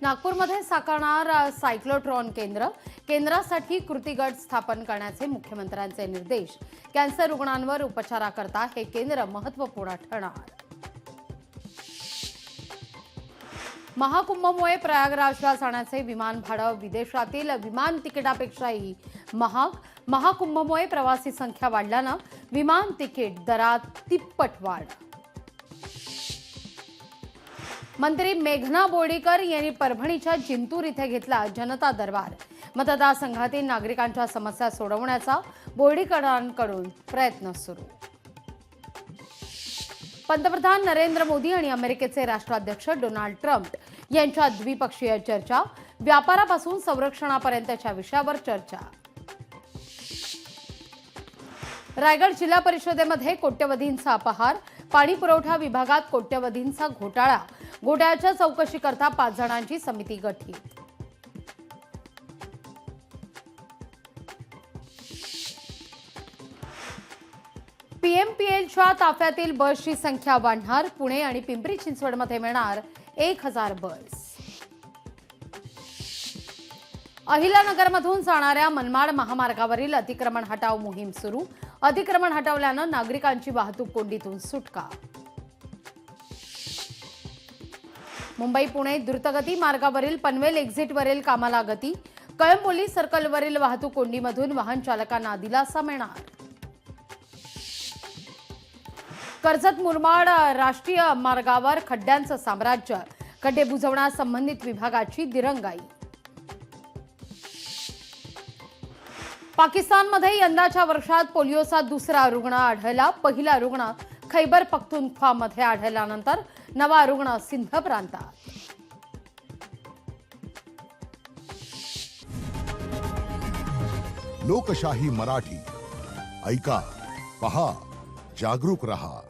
नागपूरमध्ये साकारणार सायक्लोट्रॉन केंद्रासाठी कृती गट स्थापन करण्याचे मुख्यमंत्र्यांचे निर्देश। कॅन्सर रुग्णांवर उपचाराकरता हे केंद्र महत्त्वपूर्ण ठरणार। महाकुंभमुळे प्रयागराजला जाण्याचे विमान भाडं विदेशातील विमान तिकिटापेक्षाही महाग। महाकुंभमुळे प्रवासी संख्या वाढल्याने विमान तिकीट दरात तिप्पट वाढ। मंत्री मेघना बोर्डीकर यांनी परभणीच्या जिंतूर इथे घेतला जनता दरबार। मतदारसंघातील नागरिकांच्या समस्या सोडवण्याचा बोर्डीकरांकडून प्रयत्न सुरू। पंतप्रधान नरेंद्र मोदी आणि अमेरिकेचे राष्ट्राध्यक्ष डोनाल्ड ट्रम्प यांच्या द्विपक्षीय चर्चा। व्यापारापासून संरक्षणापर्यंतच्या विषयावर चर्चा। रायगड जिल्हा परिषदेमध्ये कोट्यवधींचा अपहार। पाणी पुरवठा विभागात कोट्यवधींचा घोटाळा। घोटाळ्याच्या चौकशीकरता 5 जणांची समिती गठीत। पीएमपीएलच्या ताफ्यातील बसची संख्या वाढणार। पुणे आणि पिंपरी चिंचवडमध्ये मिळणार 1000 बस। अहिल्यानगरमधून जाणाऱ्या मनमाड महामार्गावरील अतिक्रमण हटाव मोहीम सुरू। अतिक्रमण हटवल्याने नागरिकांची वाहतूक कोंडीतून सुटका। मुंबई पुणे द्रुतगती मार्गावरील पनवेल एक्झिटवरील कामाला गती। कळंबोली सर्कलवरील वाहतूक कोंडीमधून वाहन चालकांना दिलासा मिळणार। कर्जत मुरबाड राष्ट्रीय मार्गावर खड्ड्यांचं साम्राज्य। खड्डे बुजवण्यास संबंधित विभागाची दिरंगाई। पाकिस्तानमध्ये यंदाच्या वर्षात पोलिओचा दुसरा रुग्ण आढळला। पहिला रुग्ण खैबर पख्तूनख्वामध्ये आढळल्यानंतर नवा रुग्ण सिंध प्रांतात। लोकशाही मराठी ऐका, पहा, जागरूक रहा।